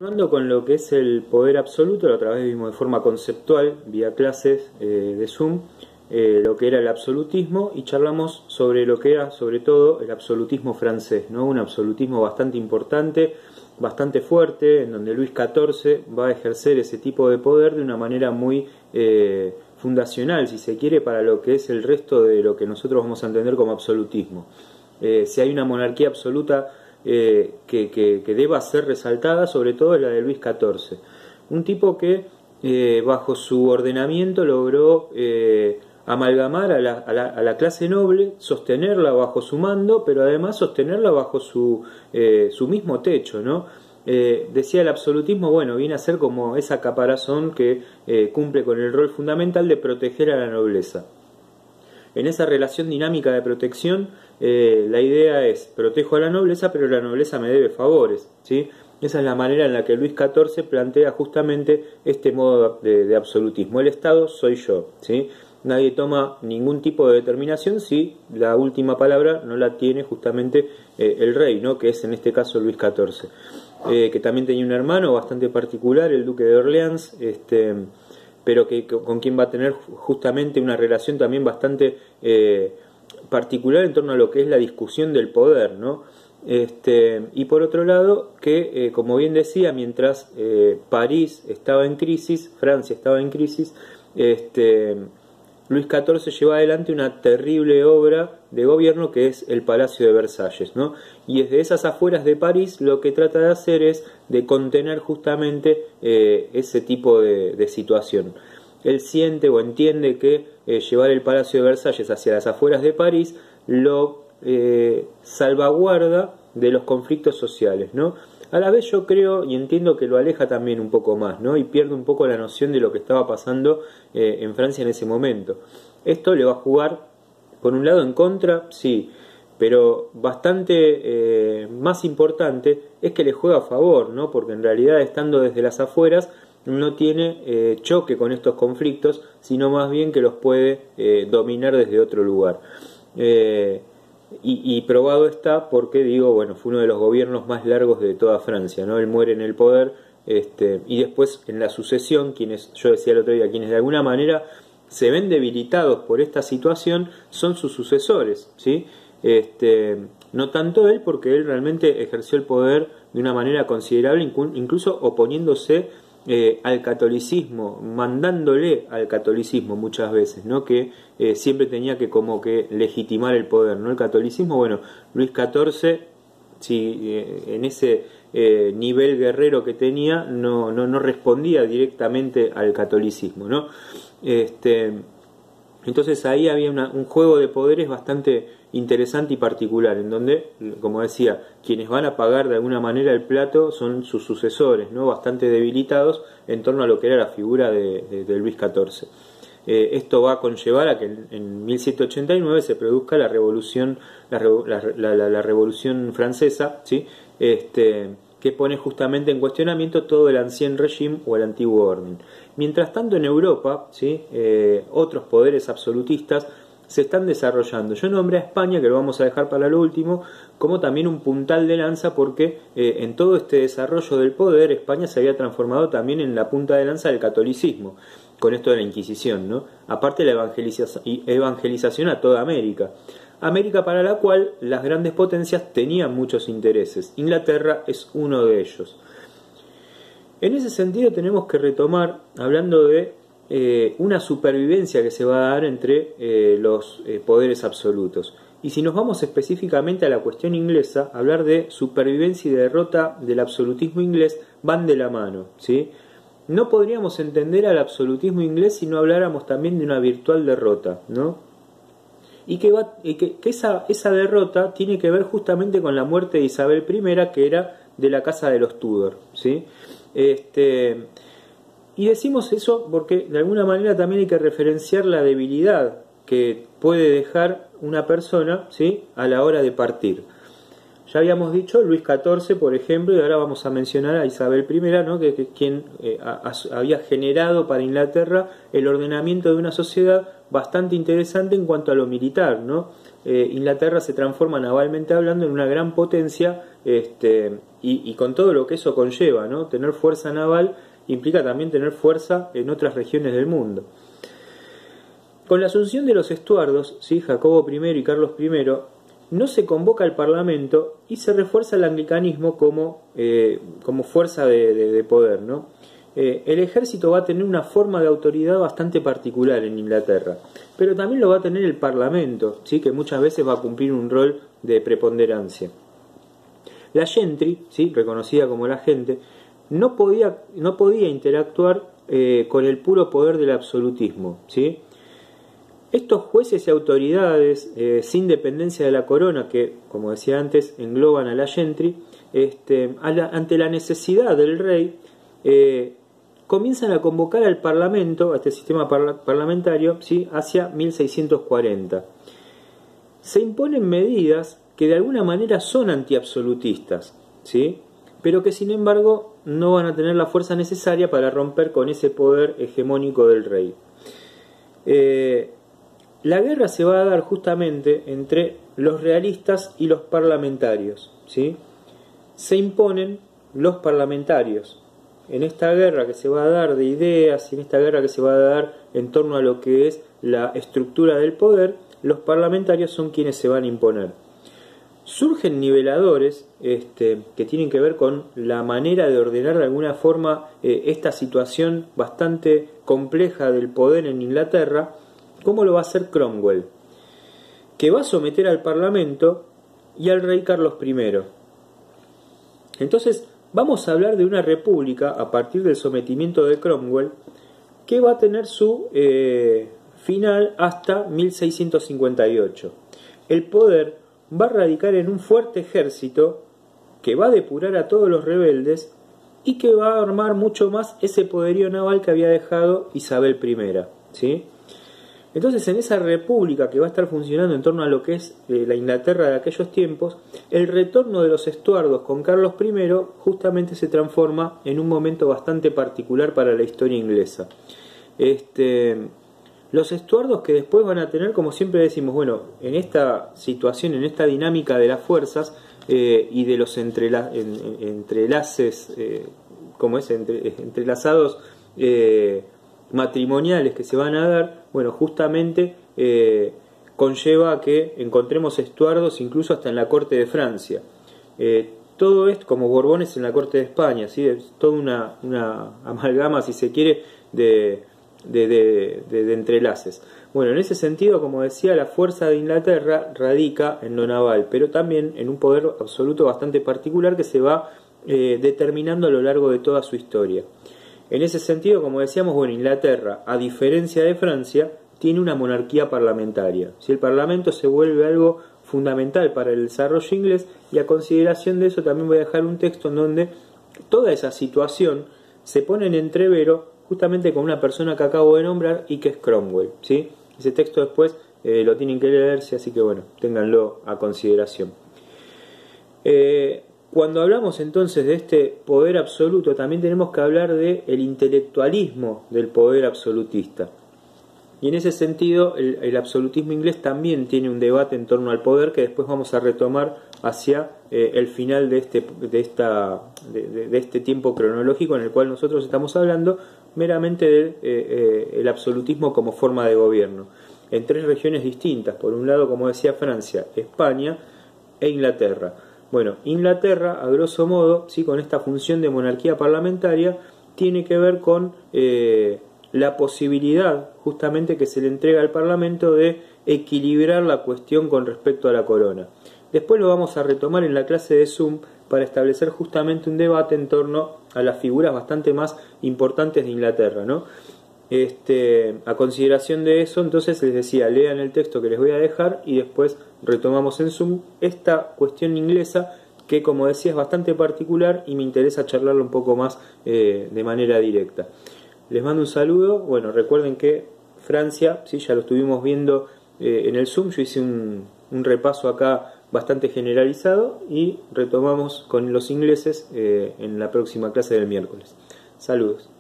Continuando con lo que es el poder absoluto, la otra vez vimos de forma conceptual, vía clases de Zoom, lo que era el absolutismo y charlamos sobre lo que era sobre todo el absolutismo francés, ¿no? Un absolutismo bastante importante, bastante fuerte, en donde Luis XIV va a ejercer ese tipo de poder de una manera muy fundacional, si se quiere, para lo que es el resto de lo que nosotros vamos a entender como absolutismo. Si hay una monarquía absoluta que deba ser resaltada, sobre todo es la de Luis XIV, un tipo que bajo su ordenamiento logró amalgamar a la clase noble, sostenerla bajo su mando, pero además sostenerla bajo su mismo techo, ¿no? Decía el absolutismo, bueno, viene a ser como esa caparazón que cumple con el rol fundamental de proteger a la nobleza. En esa relación dinámica de protección, la idea es, protejo a la nobleza, pero la nobleza me debe favores, ¿sí? Esa es la manera en la que Luis XIV plantea justamente este modo de absolutismo. El Estado soy yo, ¿sí? Nadie toma ningún tipo de determinación si la última palabra no la tiene justamente el rey, ¿no? Que es en este caso Luis XIV, que también tenía un hermano bastante particular, el duque de Orleans, pero con quien va a tener justamente una relación también bastante particular en torno a lo que es la discusión del poder, ¿no? Y por otro lado, que como bien decía, mientras París estaba en crisis, Francia estaba en crisis, Luis XIV lleva adelante una terrible obra de gobierno que es el Palacio de Versalles, ¿no? Y desde esas afueras de París lo que trata de hacer es de contener justamente ese tipo de situación. Él siente o entiende que llevar el Palacio de Versalles hacia las afueras de París lo salvaguarda de los conflictos sociales, ¿no? A la vez yo creo y entiendo que lo aleja también un poco más, ¿no? Y pierde un poco la noción de lo que estaba pasando en Francia en ese momento. Esto le va a jugar, por un lado, en contra, sí, pero bastante más importante es que le juega a favor, ¿no? Porque en realidad, estando desde las afueras, no tiene choque con estos conflictos, sino más bien que los puede dominar desde otro lugar. Y probado está porque, digo, bueno, fue uno de los gobiernos más largos de toda Francia, ¿no? Él muere en el poder, y después en la sucesión, quienes, yo decía el otro día, quienes de alguna manera se ven debilitados por esta situación, son sus sucesores, ¿sí? No tanto él, porque él realmente ejerció el poder de una manera considerable, incluso oponiéndose al catolicismo, mandándole al catolicismo muchas veces, ¿no? Que siempre tenía que como que legitimar el poder, ¿no? El catolicismo, bueno, Luis XIV, sí, en ese nivel guerrero que tenía, no respondía directamente al catolicismo, ¿no? Entonces ahí había un juego de poderes bastante interesante y particular, en donde, como decía, quienes van a pagar de alguna manera el plato son sus sucesores, ¿no? Bastante debilitados en torno a lo que era la figura de Luis XIV. Esto va a conllevar a que en 1789 se produzca la revolución, la revolución francesa, ¿sí? Que pone justamente en cuestionamiento todo el ancien régime o el antiguo orden. Mientras tanto, en Europa, ¿sí? Otros poderes absolutistas se están desarrollando. Yo nombré a España, que lo vamos a dejar para lo último, como también un puntal de lanza, porque en todo este desarrollo del poder, España se había transformado también en la punta de lanza del catolicismo, con esto de la Inquisición, ¿no? Aparte de la evangelización a toda América. América para la cual las grandes potencias tenían muchos intereses. Inglaterra es uno de ellos. En ese sentido tenemos que retomar, hablando de una supervivencia que se va a dar entre los poderes absolutos. Y si nos vamos específicamente a la cuestión inglesa, hablar de supervivencia y derrota del absolutismo inglés van de la mano, ¿sí? No podríamos entender al absolutismo inglés si no habláramos también de una virtual derrota, ¿no? Y que esa derrota tiene que ver justamente con la muerte de Isabel I, que era de la casa de los Tudor, ¿sí? Y decimos eso porque de alguna manera también hay que referenciar la debilidad que puede dejar una persona, ¿sí? A la hora de partir. Ya habíamos dicho Luis XIV, por ejemplo, y ahora vamos a mencionar a Isabel I, ¿no? que quien había generado para Inglaterra el ordenamiento de una sociedad bastante interesante en cuanto a lo militar, ¿no? Inglaterra se transforma navalmente hablando en una gran potencia, y con todo lo que eso conlleva, ¿no? Tener fuerza naval implica también tener fuerza en otras regiones del mundo. Con la asunción de los Estuardos, ¿sí? Jacobo I y Carlos I, no se convoca al Parlamento y se refuerza el anglicanismo como fuerza de poder, ¿no? El ejército va a tener una forma de autoridad bastante particular en Inglaterra, pero también lo va a tener el Parlamento, ¿sí? Que muchas veces va a cumplir un rol de preponderancia. La gentry, ¿sí? Reconocida como la gente, no podía interactuar con el puro poder del absolutismo, ¿sí? Estos jueces y autoridades sin dependencia de la corona, que como decía antes engloban a la gentry, ante la necesidad del rey, comienzan a convocar al parlamento, a este sistema parlamentario, ¿sí? Hacia 1640. Se imponen medidas que de alguna manera son antiabsolutistas, ¿sí? Pero que sin embargo no van a tener la fuerza necesaria para romper con ese poder hegemónico del rey. La guerra se va a dar justamente entre los realistas y los parlamentarios, ¿sí? Se imponen los parlamentarios. En esta guerra que se va a dar de ideas y en esta guerra que se va a dar en torno a lo que es la estructura del poder, los parlamentarios son quienes se van a imponer. Surgen niveladores que tienen que ver con la manera de ordenar de alguna forma esta situación bastante compleja del poder en Inglaterra, como lo va a hacer Cromwell, que va a someter al Parlamento y al rey Carlos I. Entonces vamos a hablar de una república a partir del sometimiento de Cromwell que va a tener su final hasta 1658. El poder va a radicar en un fuerte ejército que va a depurar a todos los rebeldes y que va a armar mucho más ese poderío naval que había dejado Isabel I, ¿sí? Entonces, en esa república que va a estar funcionando en torno a lo que es la Inglaterra de aquellos tiempos, el retorno de los Estuardos con Carlos I justamente se transforma en un momento bastante particular para la historia inglesa. Los Estuardos, que después van a tener, como siempre decimos, bueno, en esta situación, en esta dinámica de las fuerzas y de los entrelaces, entrelazados matrimoniales que se van a dar, bueno, justamente conlleva a que encontremos Estuardos incluso hasta en la corte de Francia. Todo esto como Borbones en la corte de España, ¿sí? Es toda una amalgama, si se quiere, de entrelaces. Bueno, en ese sentido, como decía, la fuerza de Inglaterra radica en lo naval, pero también en un poder absoluto bastante particular que se va determinando a lo largo de toda su historia. En ese sentido, como decíamos, bueno, Inglaterra, a diferencia de Francia, tiene una monarquía parlamentaria. Si el Parlamento se vuelve algo fundamental para el desarrollo inglés, y a consideración de eso también voy a dejar un texto en donde toda esa situación se pone en entrevero justamente con una persona que acabo de nombrar y que es Cromwell, ¿sí? Ese texto después lo tienen que leerse, así que bueno, ténganlo a consideración. Cuando hablamos entonces de este poder absoluto, también tenemos que hablar del intelectualismo del poder absolutista. Y en ese sentido, el absolutismo inglés también tiene un debate en torno al poder que después vamos a retomar hacia el final de este tiempo cronológico en el cual nosotros estamos hablando meramente del absolutismo como forma de gobierno. En tres regiones distintas, por un lado, como decía, Francia, España e Inglaterra. Bueno, Inglaterra, a grosso modo, ¿sí? Con esta función de monarquía parlamentaria, tiene que ver con la posibilidad justamente que se le entrega al Parlamento de equilibrar la cuestión con respecto a la corona. Después lo vamos a retomar en la clase de Zoom para establecer justamente un debate en torno a las figuras bastante más importantes de Inglaterra, ¿no? A consideración de eso, entonces les decía, lean el texto que les voy a dejar y después retomamos en Zoom esta cuestión inglesa que, como decía, es bastante particular y me interesa charlarlo un poco más de manera directa. Les mando un saludo. Bueno, recuerden que Francia, ¿sí? Ya lo estuvimos viendo en el Zoom, yo hice un repaso acá bastante generalizado y retomamos con los ingleses en la próxima clase del miércoles. Saludos.